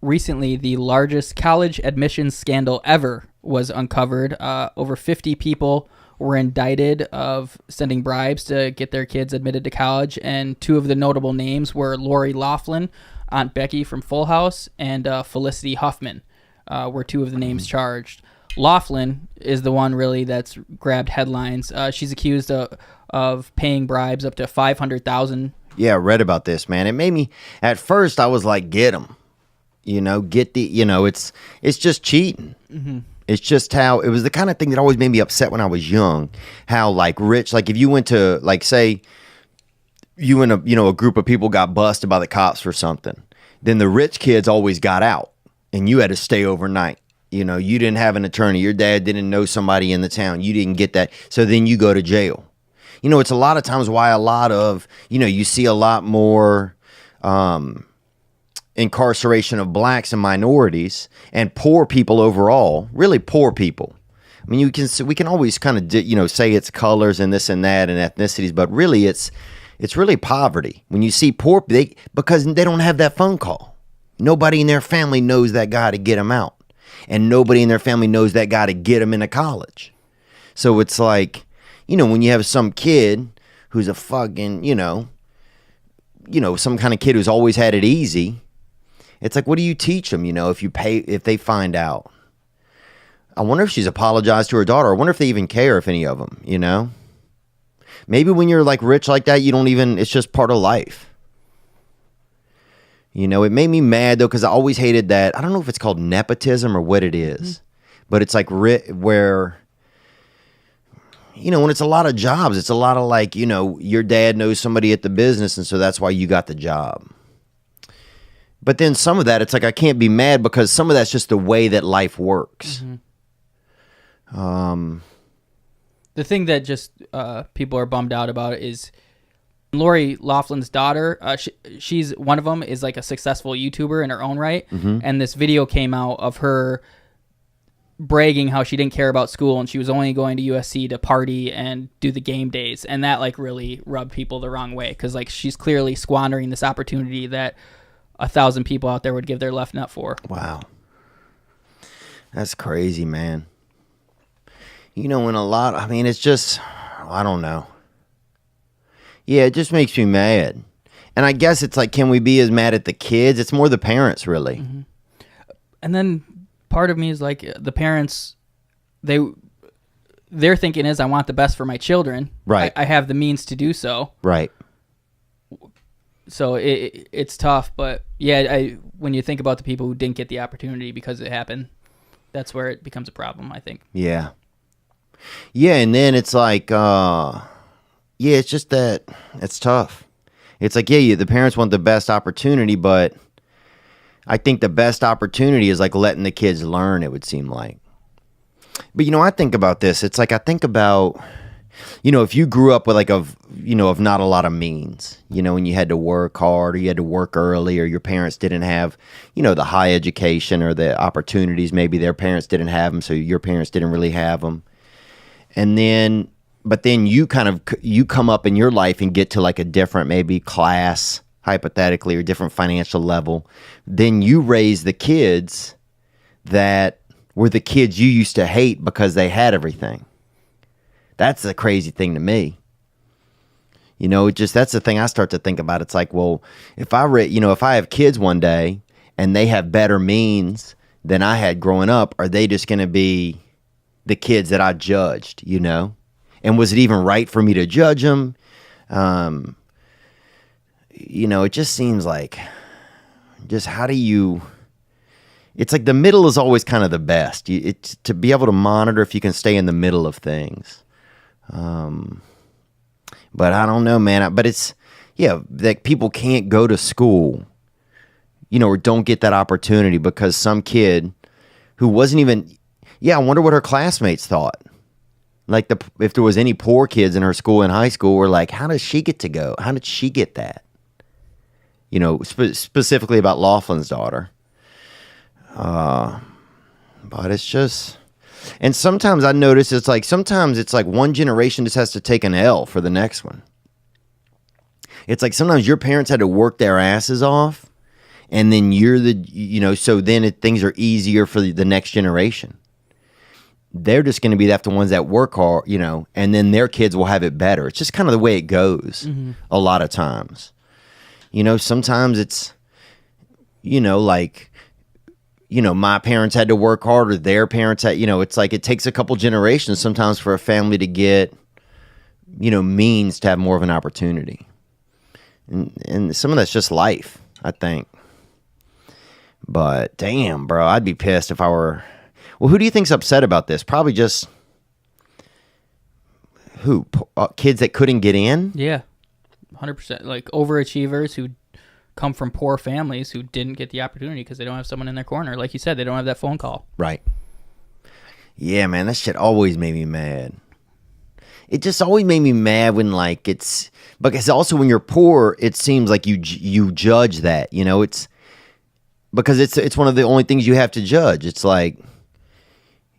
recently the largest college admissions scandal ever was uncovered. Over 50 people were indicted of sending bribes to get their kids admitted to college, and two of the notable names were Lori Loughlin, Aunt Becky from Full House, and Felicity Huffman were two of the names charged. Loughlin is the one really that's grabbed headlines. She's accused of paying bribes up to $500,000. Yeah, I read about this, man. It made me, at first I was like, get them. It's just cheating. Mm-hmm. It's just how, it was the kind of thing that always made me upset when I was young. How like rich, like if you went to, like say, you and a group of people got busted by the cops for something, then the rich kids always got out and you had to stay overnight. You didn't have an attorney. Your dad didn't know somebody in the town. You didn't get that. So then you go to jail. It's a lot of times why a lot of, you see a lot more incarceration of blacks and minorities and poor people overall, really poor people. I mean, we can always kind of, say it's colors and this and that and ethnicities, but really it's really poverty. When you see poor, because they don't have that phone call. Nobody in their family knows that guy to get them out. And nobody in their family knows that guy to get them into college. So it's like, when you have some kid who's a fucking, some kind of kid who's always had it easy, it's like, what do you teach them, if they find out? I wonder if she's apologized to her daughter. I wonder if they even care, if any of them, Maybe when you're like rich like that, you don't even, it's just part of life. It made me mad, though, because I always hated that. I don't know if it's called nepotism or what it is, but it's like where, when it's a lot of jobs, it's a lot of like, your dad knows somebody at the business, and so that's why you got the job. But then some of that, it's like I can't be mad because some of that's just the way that life works. Mm-hmm. The thing that just people are bummed out about is Lori Loughlin's daughter, she's one of them, is like a successful YouTuber in her own right. Mm-hmm. And this video came out of her bragging how she didn't care about school and she was only going to USC to party and do the game days. And that like really rubbed people the wrong way because like she's clearly squandering this opportunity that 1,000 people out there would give their left nut for. Wow. That's crazy, man. It's just, I don't know. Yeah, it just makes me mad. And I guess it's like, can we be as mad at the kids? It's more the parents, really. Mm-hmm. And then part of me is like, the parents, their thinking is, I want the best for my children. Right. I have the means to do so. Right. So it's tough. But yeah, when you think about the people who didn't get the opportunity because it happened, that's where it becomes a problem, I think. Yeah. Yeah, and then it's like... Yeah, it's just that it's tough. It's like, yeah, the parents want the best opportunity, but I think the best opportunity is like letting the kids learn, it would seem like. But, I think about this. It's like I think about, if you grew up with like of not a lot of means, when you had to work hard or you had to work early or your parents didn't have, the high education or the opportunities. Maybe their parents didn't have them, so your parents didn't really have them. But then you come up in your life and get to like a different maybe class, hypothetically, or different financial level. Then you raise the kids that were the kids you used to hate because they had everything. That's the crazy thing to me. That's the thing I start to think about. It's like, well, if I have kids one day and they have better means than I had growing up, are they just going to be the kids that I judged, And was it even right for me to judge them? It just seems like, just how do you... It's like the middle is always kind of the best. It's to be able to monitor if you can stay in the middle of things. But I don't know, man. But it's, like people can't go to school, or don't get that opportunity because some kid who wasn't even... Yeah, I wonder what her classmates thought. Like if there was any poor kids in her school in high school, were like, how does she get to go? How did she get that? Specifically about Loughlin's daughter. But it's just, and sometimes I notice sometimes it's like one generation just has to take an L for the next one. It's like sometimes your parents had to work their asses off, And then you're so then things are easier for the next generation. They're just going to be the ones that work hard, and then their kids will have it better. It's just kind of the way it goes a lot of times. Sometimes it's, my parents had to work harder. Their parents had, it's like it takes a couple generations sometimes for a family to get, means to have more of an opportunity. And some of that's just life, I think. But damn, bro, I'd be pissed if I were. Well, who do you think's upset about this? Probably just who? Kids that couldn't get in? Yeah, 100%. Like overachievers who come from poor families who didn't get the opportunity because they don't have someone in their corner. Like you said, they don't have that phone call. Right. Yeah, man, that shit always made me mad. It just always made me mad when it's because also when you're poor, it seems like you judge that, it's because it's one of the only things you have to judge. It's like,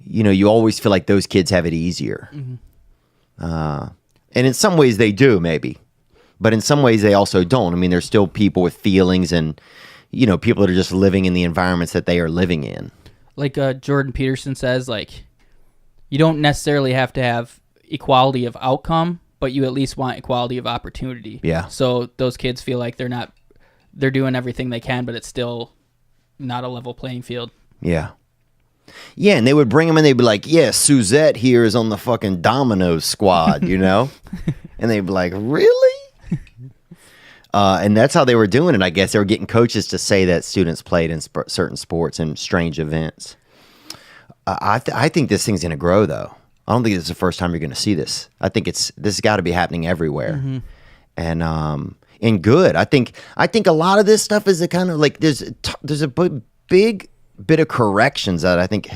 you always feel like those kids have it easier. And in some ways they do, maybe. But in some ways they also don't. I mean, there's still people with feelings and, people that are just living in the environments that they are living in. Like Jordan Peterson says, you don't necessarily have to have equality of outcome, but you at least want equality of opportunity. Yeah. So those kids feel like they're doing everything they can, but it's still not a level playing field. Yeah. Yeah, and they would bring them and they'd be like, yeah, Suzette here is on the fucking Domino's squad, And they'd be like, really? And that's how they were doing it, I guess. They were getting coaches to say that students played in certain sports and strange events. I think this thing's going to grow, though. I don't think this is the first time you're going to see this. I think this has got to be happening everywhere. And good. I think a lot of this stuff is a kind of like there's a big bit of corrections that I think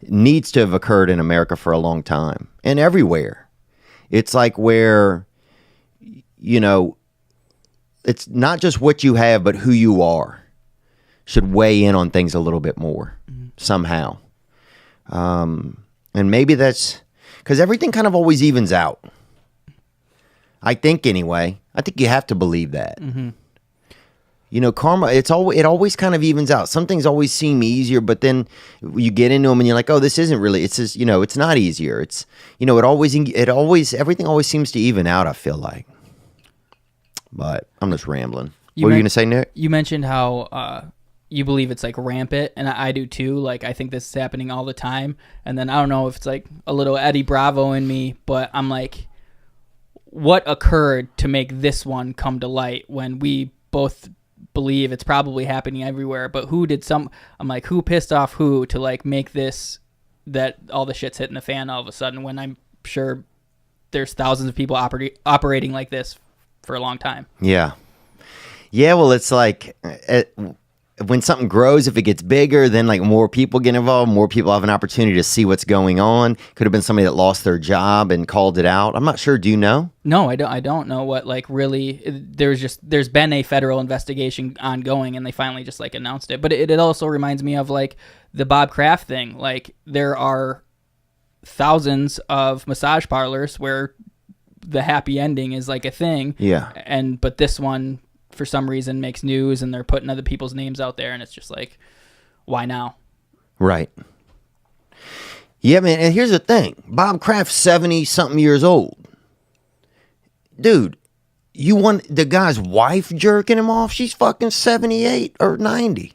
needs to have occurred in America for a long time and everywhere. It's like where, it's not just what you have, but who you are should weigh in on things a little bit more somehow. And maybe that's because everything kind of always evens out. I think anyway. I think you have to believe that. Karma, it always kind of evens out. Some things always seem easier, but then you get into them and you're like, oh, this isn't really, it's just, it's not easier. It's, everything always seems to even out, I feel like. But I'm just rambling. What were you going to say, Nick? You mentioned how you believe it's rampant, and I do too. I think this is happening all the time. And then I don't know if it's a little Eddie Bravo in me, but I'm like, what occurred to make this one come to light when we both believe it's probably happening everywhere? But who pissed off who to make this, that all the shit's hitting the fan all of a sudden when I'm sure there's thousands of people operating like this for a long time. Yeah. Well, it's when something grows, if it gets bigger, then more people get involved, more people have an opportunity to see what's going on. Could have been somebody that lost their job and called it out. I'm not sure. Do you know? No, I don't know what really. There's been a federal investigation ongoing, and they finally just announced it. But it also reminds me of the Bob Kraft thing. There are thousands of massage parlors where the happy ending is a thing. Yeah. But this one, for some reason, makes news, and they're putting other people's names out there, and it's just why now? Right. Yeah, man. And here's the thing: Bob Kraft's 70-something years old. Dude, you want the guy's wife jerking him off? She's fucking 78 or 90.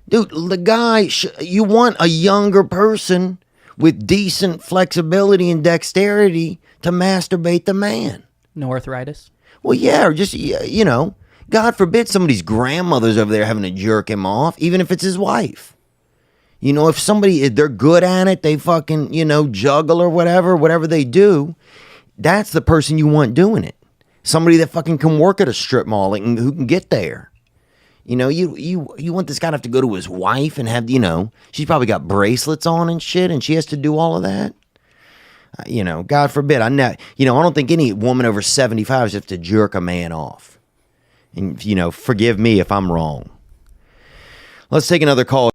Dude, the guy, you want a younger person with decent flexibility and dexterity to masturbate the man. No arthritis? Well, yeah, or just, God forbid somebody's grandmother's over there having to jerk him off, even if it's his wife. If somebody, they're good at it, they fucking, juggle or whatever they do, that's the person you want doing it. Somebody that fucking can work at a strip mall and who can get there. You want this guy to have to go to his wife and have, she's probably got bracelets on and shit, and she has to do all of that. God forbid. I don't think any woman over 75 should have to jerk a man off. And, forgive me if I'm wrong. Let's take another call.